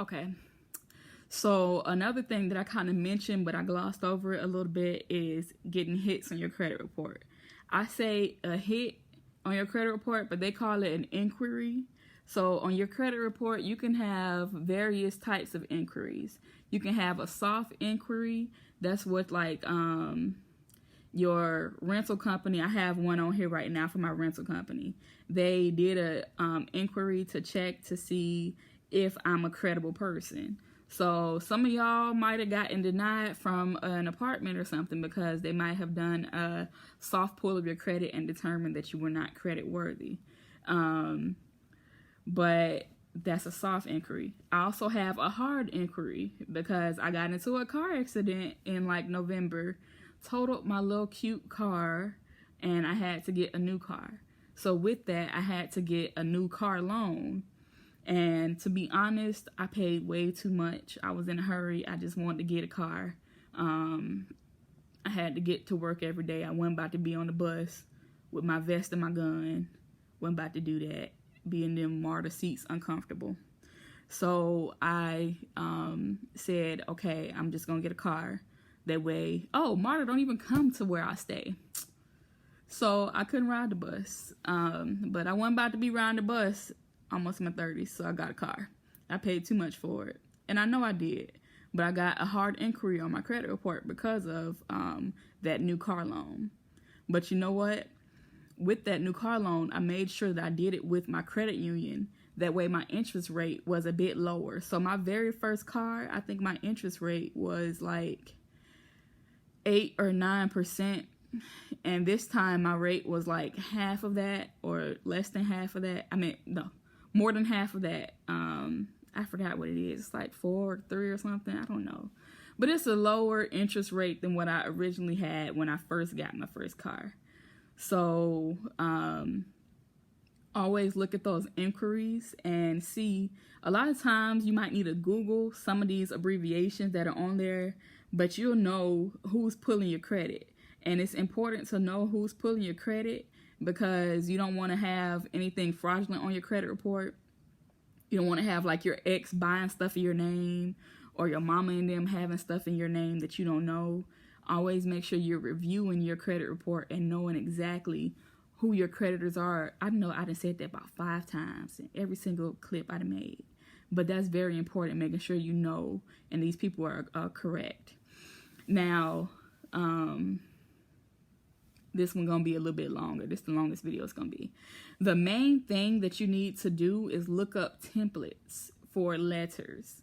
Okay. So another thing that I kind of mentioned, but I glossed over it a little bit, is getting hits on your credit report. I say a hit on your credit report, but they call it an inquiry. So on your credit report, you can have various types of inquiries. You can have a soft inquiry. That's what your rental company. I have one on here right now for my rental company. They did a inquiry to check to see if I'm a credible person. So some of y'all might have gotten denied from an apartment or something because they might have done a soft pull of your credit and determined that you were not credit worthy. But that's a soft inquiry. I also have a hard inquiry because I got into a car accident in like November, totaled my little cute car, and I had to get a new car. So with that, I had to get a new car loan. And to be honest, I paid way too much. I was in a hurry. I just wanted to get a car. I had to get to work every day. I wasn't about to be on the bus with my vest and my gun. Wasn't about to do that. Be in them MARTA seats uncomfortable. So I said, okay, I'm just going to get a car. That way, MARTA don't even come to where I stay. So I couldn't ride the bus. But I wasn't about to be riding the bus almost in my 30s, so I got a car. I paid too much for it, and I know I did, but I got a hard inquiry on my credit report because of that new car loan. But you know what? With that new car loan, I made sure that I did it with my credit union. That way my interest rate was a bit lower. So my very first car, I think my interest rate was like 8 or 9%. And this time my rate was like half of that or less than half of that. I mean, no, more than half of that. I forgot what it is. It's like 4 or 3 or something. I don't know. But it's a lower interest rate than what I originally had when I first got my first car. So always look at those inquiries and see. A lot of times you might need to Google some of these abbreviations that are on there, but you'll know who's pulling your credit. And it's important to know who's pulling your credit because you don't want to have anything fraudulent on your credit report. You don't want to have like your ex buying stuff in your name or your mama and them having stuff in your name that you don't know. Always make sure you're reviewing your credit report and knowing exactly who your creditors are. I know I done said that about 5 times in every single clip I done made. But that's very important, making sure you know and these people are correct. Now, this one gonna be a little bit longer. This is the longest video it's gonna be. The main thing that you need to do is look up templates for letters.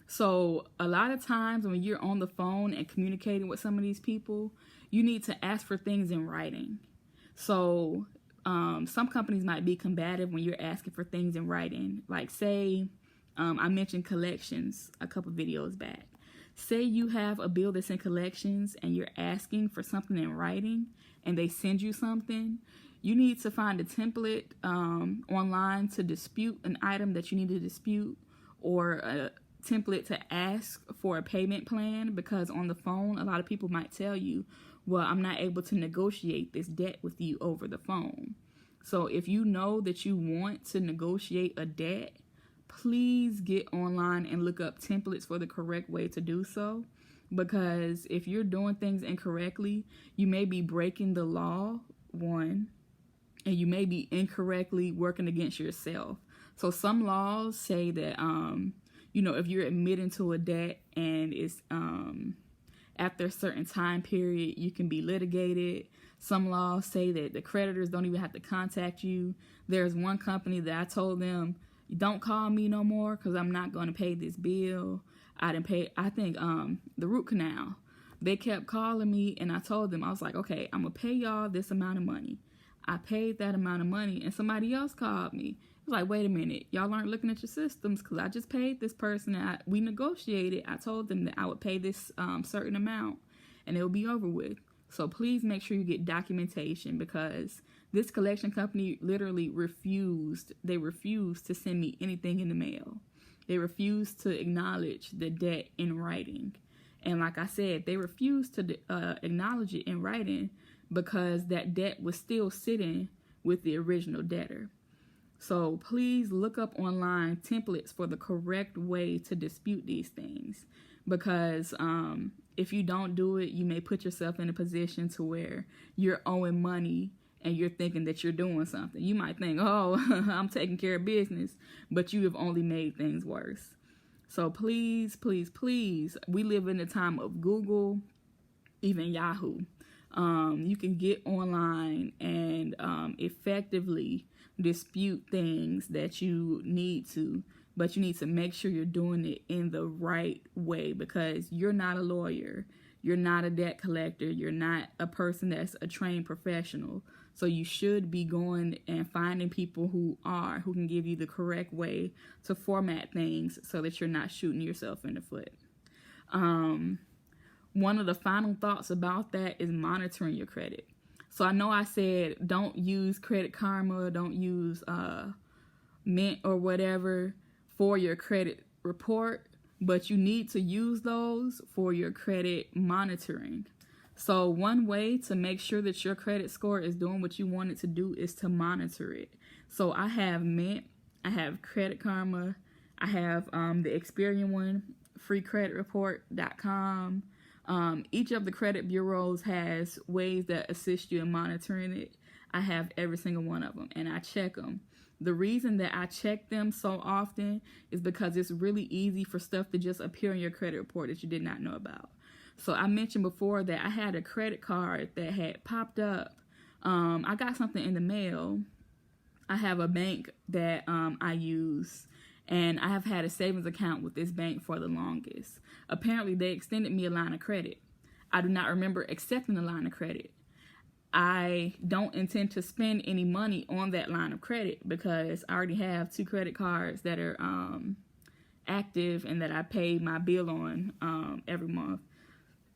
So a lot of times when you're on the phone and communicating with some of these people, you need to ask for things in writing. So some companies might be combative when you're asking for things in writing. Like say, I mentioned collections a couple videos back. Say you have a bill that's in collections and you're asking for something in writing and they send you something, you need to find a template online to dispute an item that you need to dispute, or a template to ask for a payment plan, because on the phone a lot of people might tell you, well, I'm not able to negotiate this debt with you over the phone. So if you know that you want to negotiate a debt, please get online and look up templates for the correct way to do so. Because if you're doing things incorrectly, you may be breaking the law, one, and you may be incorrectly working against yourself. So some laws say that, if you're admitting to a debt and it's after a certain time period, you can be litigated. Some laws say that the creditors don't even have to contact you. There's one company that I told them, don't call me no more because I'm not going to pay this bill. I didn't pay, I think, the root canal. They kept calling me and I told them, I was like, okay, I'm going to pay y'all this amount of money. I paid that amount of money and somebody else called me. It was like, wait a minute, y'all aren't looking at your systems because I just paid this person and we negotiated. I told them that I would pay this certain amount and it will be over with. So please make sure you get documentation, because this collection company literally refused. They refused to send me anything in the mail. They refused to acknowledge the debt in writing. And like I said, they refused to acknowledge it in writing because that debt was still sitting with the original debtor. So please look up online templates for the correct way to dispute these things, because if you don't do it, you may put yourself in a position to where you're owing money and you're thinking that you're doing something. You might think, oh, I'm taking care of business, but you have only made things worse. So please, please, please, we live in a time of Google, even Yahoo. You can get online and effectively dispute things that you need to, but you need to make sure you're doing it in the right way, because you're not a lawyer, you're not a debt collector, you're not a person that's a trained professional. So you should be going and finding people who can give you the correct way to format things so that you're not shooting yourself in the foot. One of the final thoughts about that is monitoring your credit. So I know I said don't use Credit Karma, don't use Mint or whatever for your credit report, but you need to use those for your credit monitoring. So one way to make sure that your credit score is doing what you want it to do is to monitor it. So I have Mint, I have Credit Karma, I have the Experian one, freecreditreport.com. Each of the credit bureaus has ways that assist you in monitoring it. I have every single one of them, and I check them. The reason that I check them so often is because it's really easy for stuff to just appear in your credit report that you did not know about. So I mentioned before that I had a credit card that had popped up. I got something in the mail. I have a bank that I use, and I have had a savings account with this bank for the longest. Apparently, they extended me a line of credit. I do not remember accepting the line of credit. I don't intend to spend any money on that line of credit because I already have 2 credit cards that are active and that I pay my bill on every month.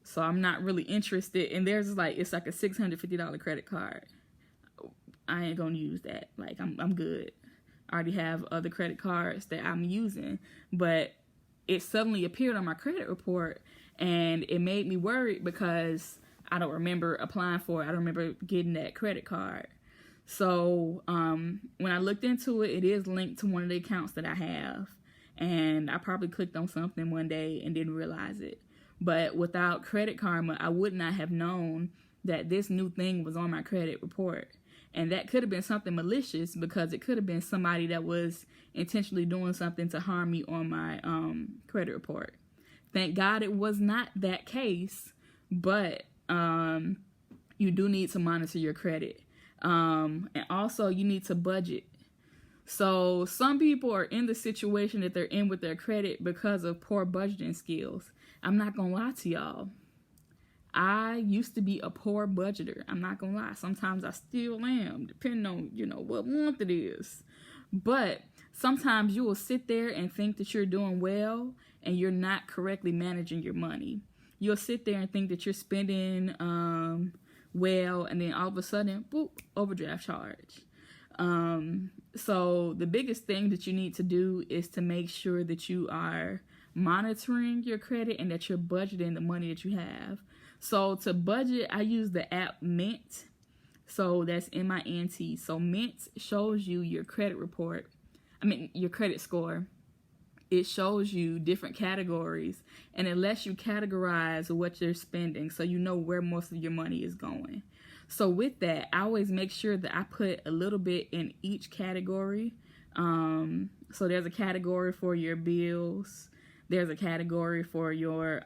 So I'm not really interested. And it's like a $650 credit card. I ain't gonna use that. Like I'm good. I already have other credit cards that I'm using, but it suddenly appeared on my credit report, and it made me worried because I don't remember applying for it. I don't remember getting that credit card. So when I looked into it, it is linked to one of the accounts that I have, and I probably clicked on something one day and didn't realize it. But without Credit Karma, I would not have known that this new thing was on my credit report. And that could have been something malicious, because it could have been somebody that was intentionally doing something to harm me on my credit report. Thank God it was not that case, but you do need to monitor your credit. And also you need to budget. So some people are in the situation that they're in with their credit because of poor budgeting skills. I'm not gonna lie to y'all. I used to be a poor budgeter. I'm not gonna lie. Sometimes I still am, depending on, what month it is. But sometimes you will sit there and think that you're doing well and you're not correctly managing your money. You'll sit there and think that you're spending well, and then all of a sudden, boop, overdraft charge. So the biggest thing that you need to do is to make sure that you are monitoring your credit and that you're budgeting the money that you have. So to budget, I use the app Mint. So that's MINT. So Mint shows you your credit report. Your credit score. It shows you different categories, and it lets you categorize what you're spending so you know where most of your money is going. So with that, I always make sure that I put a little bit in each category. So there's a category for your bills. There's a category for your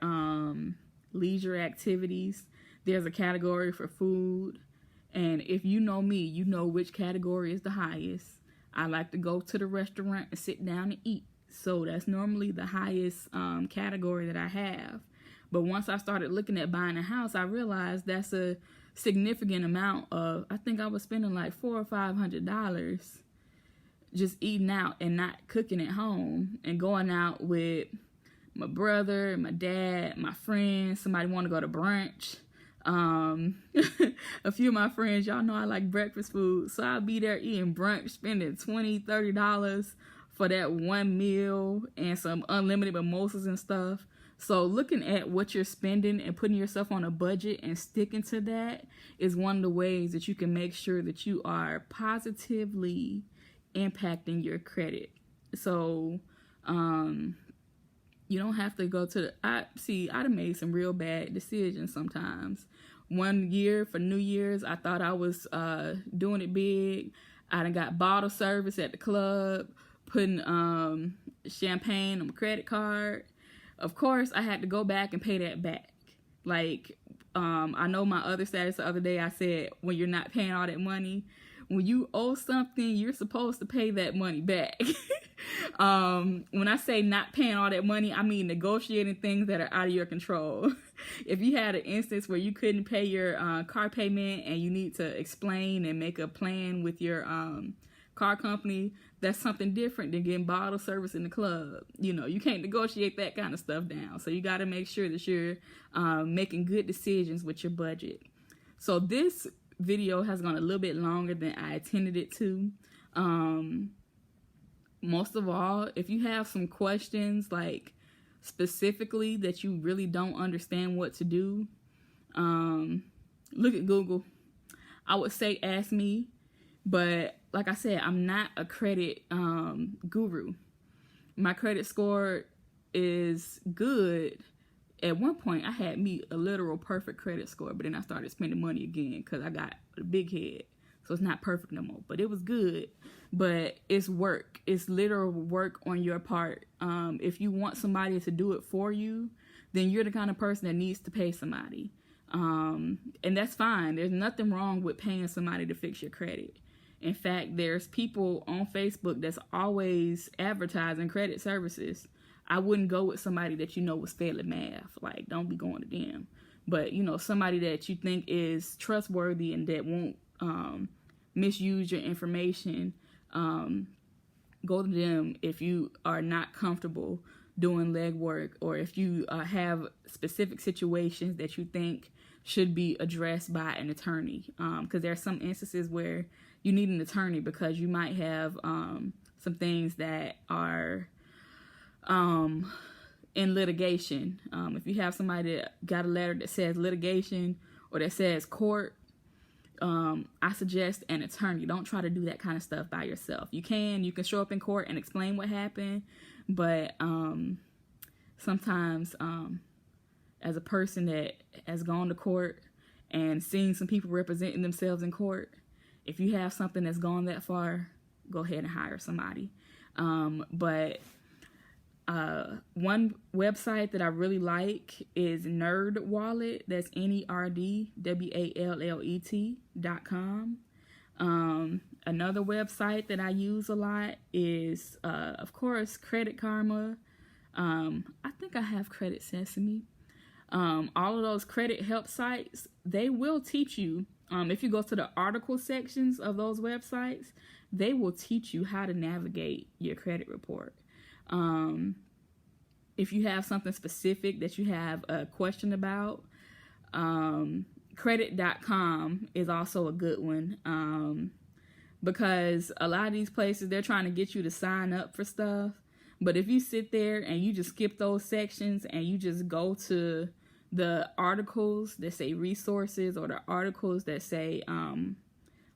leisure activities. There's a category for food. And if you know me, you know which category is the highest. I like to go to the restaurant and sit down and eat. So that's normally the highest category that I have. But once I started looking at buying a house, I realized that's a significant amount of, I think I was spending like $400 or $500 just eating out and not cooking at home, and going out with my brother, my dad, my friends. Somebody want to go to brunch. A few of my friends, y'all know I like breakfast food, so I'll be there eating brunch, spending $20, $30 for that one meal and some unlimited mimosas and stuff. So looking at what you're spending and putting yourself on a budget and sticking to that is one of the ways that you can make sure that you are positively impacting your credit. So you don't have to go to I'd have made some real bad decisions sometimes. One year for New Year's, I thought I was doing it big. I done got bottle service at the club, putting champagne on my credit card. Of course, I had to go back and pay that back. Like, I know my other status the other day, I said, when you're not paying all that money, when you owe something, you're supposed to pay that money back. When I say not paying all that money, I mean negotiating things that are out of your control. If you had an instance where you couldn't pay your car payment and you need to explain and make a plan with your car company, that's something different than getting bottle service in the club. You know, you can't negotiate that kind of stuff down. So you got to make sure that you're making good decisions with your budget. So this video has gone a little bit longer than I intended it to. Most of all, if you have some questions, like specifically that you really don't understand what to do, look at Google. I would say ask me, but like I said, I'm not a credit guru. My credit score is good. At one point, I had me a literal perfect credit score, but then I started spending money again because I got a big head. So it's not perfect no more, but it was good. But it's work. It's literal work on your part. If you want somebody to do it for you, then you're the kind of person that needs to pay somebody. And that's fine. There's nothing wrong with paying somebody to fix your credit. In fact, there's people on Facebook that's always advertising credit services. I wouldn't go with somebody that you know was failing math. Like, don't be going to them. But, you know, somebody that you think is trustworthy and that won't misuse your information, go to them if you are not comfortable doing legwork, or if you have specific situations that you think should be addressed by an attorney. Because there are some instances where you need an attorney because you might have some things that are in litigation. If you have somebody that got a letter that says litigation or that says court, I suggest an attorney. Don't try to do that kind of stuff by yourself. You can show up in court and explain what happened, but sometimes as a person that has gone to court and seen some people representing themselves in court, if you have something that's gone that far, go ahead and hire somebody. But one website that I really like is NerdWallet. That's NerdWallet.com. Another website that I use a lot is, of course, Credit Karma. I think I have Credit Sesame. All of those credit help sites, they will teach you, if you go to the article sections of those websites, they will teach you how to navigate your credit report. If you have something specific that you have a question about, credit.com is also a good one, because a lot of these places, they're trying to get you to sign up for stuff. But if you sit there and you just skip those sections and you just go to the articles that say resources, or the articles that say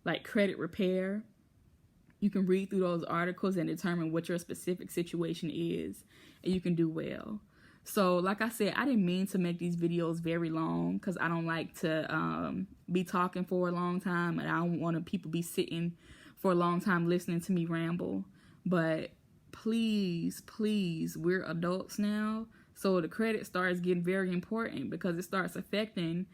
like credit repair, you can read through those articles and determine what your specific situation is, and you can do well. So like I said, I didn't mean to make these videos very long because I don't like to be talking for a long time, and I don't want people be sitting for a long time listening to me ramble. But please, we're adults now, so the credit starts getting very important because it starts affecting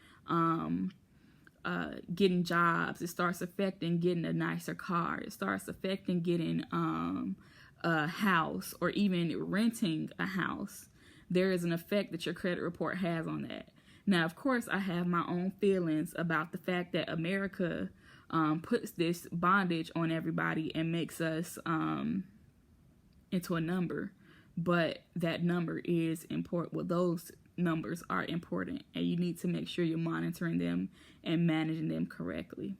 getting jobs. It starts affecting getting a nicer car. It starts affecting getting a house, or even renting a house. There is an effect that your credit report has on that. Now, of course, I have my own feelings about the fact that America puts this bondage on everybody and makes us into a number. But that number is important. Well, those numbers are important, and you need to make sure you're monitoring them and managing them correctly.